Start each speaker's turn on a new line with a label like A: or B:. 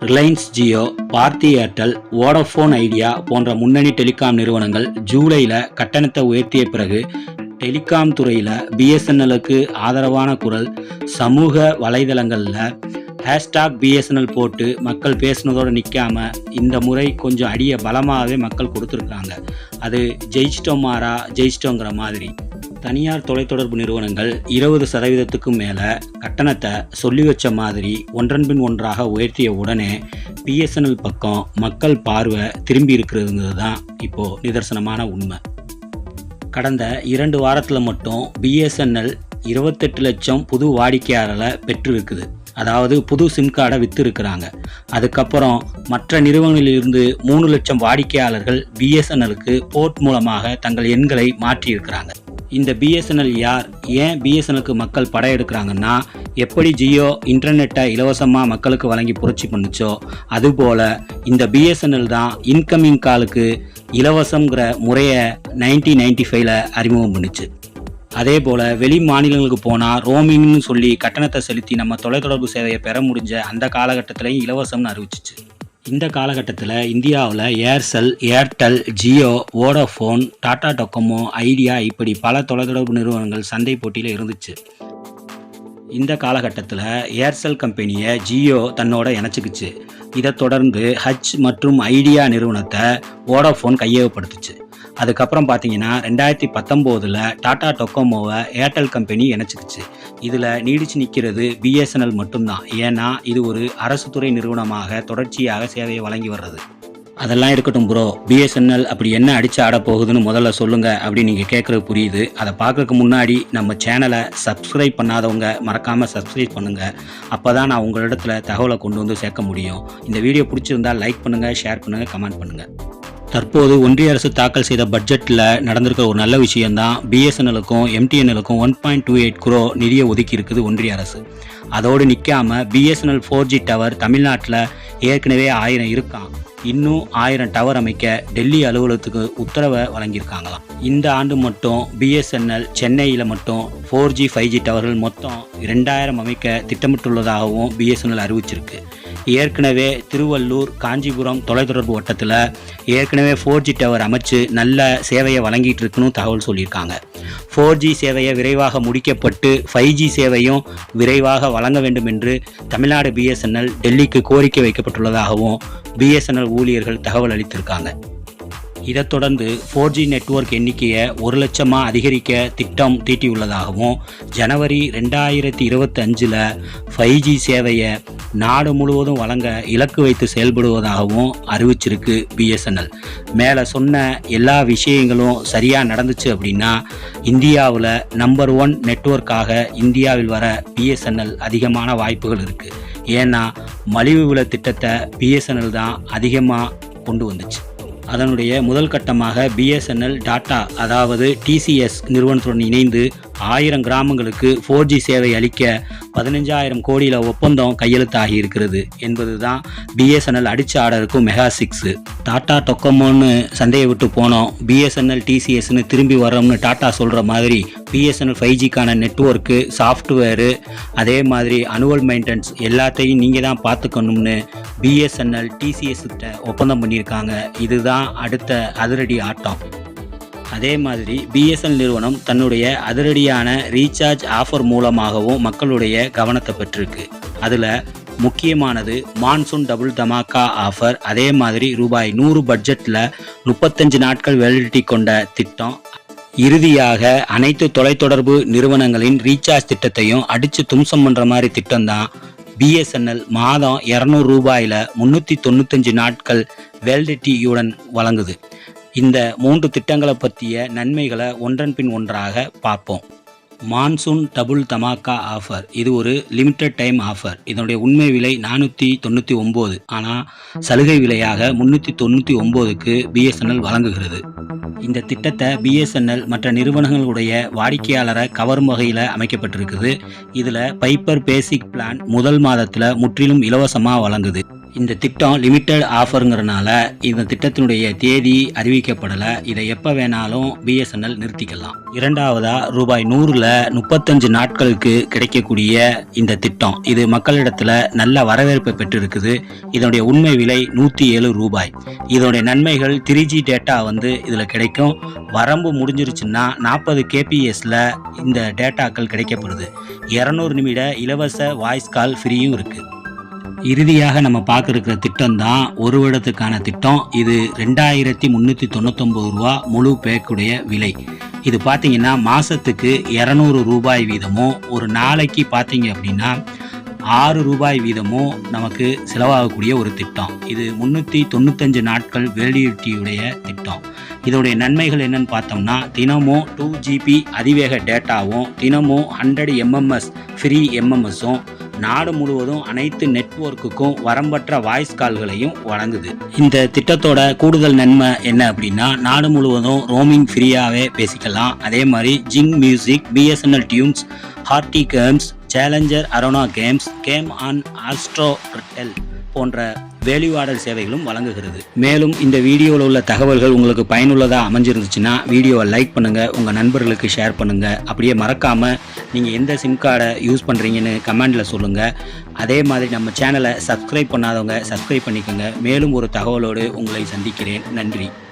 A: Reliance Jio, Bharti Airtel, Vodafone Idea போன்ற முன்னணி telecom நிறுவனங்கள் ஜூலையில் கட்டணத்தை உயர்த்திய பிறகு டெலிகாம் துறையில் பிஎஸ்என்எல்லுக்கு ஆதரவான குரல் சமூக வலைதளங்களில் #பிஎஸ்என்எல் போட்டு மக்கள் பேசுனதோடு நிற்காம இந்த முறை கொஞ்சம் அடியை பலமாகவே மக்கள் கொடுத்துருக்காங்க. அது ஜெயிச்சிட்டோங்கிற மாதிரி. தனியார் தொலைத்தொடர்பு நிறுவனங்கள் 20% மேலே கட்டணத்தை சொல்லி வச்ச மாதிரி ஒன்றன் பின் ஒன்றாக உயர்த்திய உடனே பிஎஸ்என்எல் பக்கம் மக்கள் பார்வை திரும்பி இருக்கிறதுங்கிறது தான் இப்போது நிதர்சனமான உண்மை. கடந்த 2 வாரத்தில் மட்டும் பிஎஸ்என்எல் 28 லட்சம் புது வாடிக்கையாளர்களை பெற்றிருக்குது. அதாவது புது சிம் கார்டை விற்று இருக்கிறாங்க. அதுக்கப்புறம் மற்ற நிறுவனங்களிலிருந்து 3 லட்சம் வாடிக்கையாளர்கள் பிஎஸ்என்எலுக்கு போர்ட் மூலமாக தங்கள் எண்களை மாற்றியிருக்கிறாங்க. இந்த பிஎஸ்என்எல் யார்? ஏன் பிஎஸ்என்எலுக்கு மக்கள் படையெடுக்கிறாங்கன்னா, எப்படி ஜியோ இன்டர்நெட்டை இலவசமாக மக்களுக்கு வழங்கி புரட்சி பண்ணுச்சோ அதுபோல் இந்த பிஎஸ்என்எல் தான் இன்கமிங் காலுக்கு இலவசங்கிற முறையை 1995 அறிமுகம் பண்ணுச்சு. அதே போல் வெளி மாநிலங்களுக்கு போனால் ரோமிங்னு சொல்லி கட்டணத்தை செலுத்தி நம்ம தொலைத்தொடர்பு சேவையை பெற முடிஞ்ச அந்த காலகட்டத்திலையும் இலவசம்னு அறிவிச்சிச்சு. இந்த காலகட்டத்தில் இந்தியாவில் Aircel, Airtel, Jio, Vodafone, Tata Docomo, idea இப்படி பல தொலைத்தொடர்பு நிறுவனங்கள் சந்தை போட்டியில் இருந்துச்சு. இந்த காலகட்டத்தில் ஏர்செல் கம்பெனியை ஜியோ தன்னோட இணைச்சிக்கிச்சு. இதை தொடர்ந்து ஹச் மற்றும் ஐடியா நிறுவனத்தை வோடஃபோன் கையகப்படுத்துச்சு. அதுக்கப்புறம் பார்த்தீங்கன்னா 2019 டாடா டொக்கோமோவை ஏர்டெல் கம்பெனி இணைச்சிக்கிச்சு. இதில் நீடிச்சு நிற்கிறது பிஎஸ்என்எல் மட்டும்தான். ஏன்னா இது ஒரு அரசு துறை நிறுவனமாக தொடர்ச்சியாக சேவையை வழங்கி வர்றது. அதெல்லாம் இருக்கட்டும் ப்ரோ, பிஎஸ்என்எல் அப்படி என்ன அடித்து ஆட போகுதுன்னு முதல்ல சொல்லுங்கள் அப்படின்னு நீங்கள் கேட்குறது புரியுது. அதை பார்க்கறதுக்கு முன்னாடி நம்ம சேனலை சப்ஸ்கிரைப் பண்ணாதவங்க மறக்காமல் சப்ஸ்கிரைப் பண்ணுங்கள். அப்போ தான் நான் உங்களிடத்தில் தகவலை கொண்டு வந்து சேர்க்க முடியும். இந்த வீடியோ பிடிச்சிருந்தால் லைக் பண்ணுங்கள், ஷேர் பண்ணுங்கள், கமெண்ட் பண்ணுங்கள். தற்போது ஒன்றிய அரசு தாக்கல் செய்த பட்ஜெட்டில் நடந்திருக்கிற ஒரு நல்ல விஷயம்தான் பிஎஸ்என்எலுக்கும் எம்டிஎன்எலுக்கும் 1.28 crore நிதியை ஒதுக்கி இருக்குது ஒன்றிய அரசு. அதோடு நிற்காமல் பிஎஸ்என்எல் 4G டவர் தமிழ்நாட்டில் ஏற்கனவே 1000 இருக்கான். இன்னும் 1000 டவர் அமைக்க டெல்லி அலுவலகத்துக்கு உத்தரவை வழங்கியிருக்காங்களாம். இந்த ஆண்டு மட்டும் பிஎஸ்என்எல் சென்னையில் மட்டும் 4G 5G டவர்கள் மொத்தம் 2000 அமைக்க திட்டமிட்டுள்ளதாகவும் பிஎஸ்என்எல் அறிவிச்சிருக்கு. ஏற்கனவே திருவள்ளூர், காஞ்சிபுரம் தொலைத்தொடர்பு வட்டத்தில் ஏற்கனவே 4G டவர் அமைச்சு நல்ல சேவையை வழங்கிட்டு இருக்குன்னு தகவல் சொல்லியிருக்காங்க. 4G சேவையை விரைவாக முடிக்கப்பட்டு 5G சேவையும் விரைவாக வழங்க வேண்டும் என்று தமிழ்நாடு பிஎஸ்என்எல் டெல்லிக்கு கோரிக்கை வைக்கப்பட்டுள்ளதாகவும் பிஎஸ்என்எல் ஊழியர்கள் தகவல் அளித்திருக்காங்க. இதைத் தொடர்ந்து 4G நெட்வொர்க் எண்ணிக்கையை 1 லட்சமாக அதிகரிக்க திட்டம் தீட்டியுள்ளதாகவும் ஜனவரி 2025 5G சேவையை நாடு முழுவதும் வழங்க இலக்கு வைத்து செயல்படுவதாகவும் அறிவிச்சிருக்கு பிஎஸ்என்எல். மேலே சொன்ன எல்லா விஷயங்களும் சரியாக நடந்துச்சு அப்படின்னா இந்தியாவில் நம்பர் 1 நெட்வொர்க்காக இந்தியாவில் வர பிஎஸ்என்எல் அதிகமான வாய்ப்புகள் இருக்குது. ஏன்னா மலிவு விலை திட்டத்தை பிஎஸ்என்எல் தான் அதிகமாக கொண்டு வந்துச்சு. அதனுடைய முதல் கட்டமாக பிஎஸ்என்எல் டாடா அதாவது டிசிஎஸ் நிறுவனத்துடன் இணைந்து 1000 கிராமங்களுக்கு 4G சேவை அளிக்க 15,000 கோடியில் ஒப்பந்தம் கையெழுத்தாகி இருக்கிறது என்பது தான் பிஎஸ்என்எல் அடிச்ச ஆர்டருக்கும் மெகா 6. டாடா டொக்கோமோன்னு சந்தையை விட்டு போனோம், பிஎஸ்என்எல் டிசிஎஸ்ன்னு திரும்பி வரோம்னு டாடா சொல்கிற மாதிரி பிஎஸ்என்எல் 5Gக்கான நெட்வொர்க்கு, சாஃப்ட்வேரு, அதே மாதிரி அனுவல் மெயின்டெனன்ஸ் எல்லாத்தையும் நீங்கள் தான் பார்த்துக்கணும்னு பிஎஸ்என்எல் டிசிஎஸ் கிட்ட ஒப்பந்தம் பண்ணியிருக்காங்க. இதுதான் அடுத்த அதிரடி ஆட்டம். அதே மாதிரி பிஎஸ்என்எல் நிறுவனம் தன்னுடைய அதிரடியான ரீசார்ஜ் ஆஃபர் மூலமாகவும் மக்களுடைய கவனத்தை பெற்றிருக்கு. அதில் முக்கியமானது மான்சூன் டபுள் தமாக்கா ஆஃபர். அதே மாதிரி ரூபாய் 100 பட்ஜெட்டில் 35 நாட்கள் வேலிடிட்டி கொண்ட திட்டம். இறுதியாக அனைத்து தொலைத்தொடர்பு நிறுவனங்களின் ரீசார்ஜ் திட்டத்தையும் அடித்து தும்சம் பண்ணுற மாதிரி திட்டம்தான் பிஎஸ்என்எல் மாதம் 200 ரூபாயில் 395 நாட்கள் வேலிடிட்டியுடன் வழங்குது. இந்த 3 திட்டங்களை பற்றிய நன்மைகளை ஒன்றன் பின் ஒன்றாக பார்ப்போம். மான்சூன் டபுள் தமாக்கா ஆஃபர் இது ஒரு லிமிட்டட் டைம் ஆஃபர். இதனுடைய உண்மை விலை 499, ஆனால் சலுகை விலையாக 399க்கு பிஎஸ்என்எல் வழங்குகிறது. இந்த திட்டத்தை பிஎஸ்என்எல் மற்ற நிறுவனங்களுடைய வாடிக்கையாளரை கவரும் வகையில் அமைக்கப்பட்டிருக்குது. இதில் பைப்பர் பேசிக் பிளான் முதல் மாதத்தில் முற்றிலும் இலவசமாக வழங்குது. இந்த திட்டம் லிமிட்டட் ஆஃபருங்கிறனால இந்த திட்டத்தினுடைய தேதி அறிவிக்கப்படலை. இதை எப்போ வேணாலும் பிஎஸ்என்எல் நிறுத்திக்கலாம். இரண்டாவதா ரூபாய் 100ல் 35 நாட்களுக்கு கிடைக்கக்கூடிய இந்த திட்டம் இது மக்களிடத்தில் நல்ல வரவேற்பை பெற்றிருக்குது. இதனுடைய உண்மை விலை 107 ரூபாய். இதனுடைய நன்மைகள் 3G டேட்டா இதில் கிடைக்கும். வரம்பு முடிஞ்சிருச்சுன்னா 40 kps இந்த டேட்டாக்கள் கிடைக்கப்படுது. 200 நிமிட இலவச வாய்ஸ் கால் ஃப்ரீயும் இருக்குது. இறுதியாக நம்ம பார்க்க இருக்கிற திட்டம் தான் ஒரு வருடத்துக்கான திட்டம். இது 2399 ரூபா முழு பேக்குடைய விலை. இது பார்த்தீங்கன்னா மாதத்துக்கு 200 ரூபாய் வீதமும் ஒரு நாளைக்கு பார்த்தீங்க அப்படின்னா 6 ரூபாய் வீதமும் நமக்கு செலவாகக்கூடிய ஒரு திட்டம். இது 395 நாட்கள் வேலிடிட்டியுடைய திட்டம். இதோடைய நன்மைகள் என்னன்னு பார்த்தோம்னா தினமும் 2GB அதிவேக டேட்டாவும் தினமும் 100 MMS ஃப்ரீ MMSம் நாடு முழுவதும் அனைத்து நெட்வொர்க்குக்கும் வரம்பற்ற வாய்ஸ் கால்களையும் வழங்குது. இந்த திட்டத்தோட கூடுதல் நன்மை என்ன அப்படின்னா நாடு முழுவதும் ரோமிங் ஃப்ரீயாகவே பேசிக்கலாம். அதே மாதிரி Zing music, BSNL tunes, hardy games, challenger arena games, game on Astrotel போன்ற வேல்யூ ஆடர் சேவைகளும் வழங்குகிறது. மேலும் இந்த வீடியோவில் உள்ள தகவல்கள் உங்களுக்கு பயனுள்ளதாக அமைஞ்சிருந்துச்சுன்னா வீடியோவை லைக் பண்ணுங்கள், உங்கள் நண்பர்களுக்கு ஷேர் பண்ணுங்கள். அப்படியே மறக்காமல் நீங்கள் எந்த சிம் கார்டை யூஸ் பண்ணுறீங்கன்னு கமெண்டில் சொல்லுங்கள். அதே மாதிரி நம்ம சேனலை சப்ஸ்கிரைப் பண்ணாதவங்க சப்ஸ்கிரைப் பண்ணிக்கோங்க. மேலும் ஒரு தகவலோடு உங்களை சந்திக்கிறேன். நன்றி.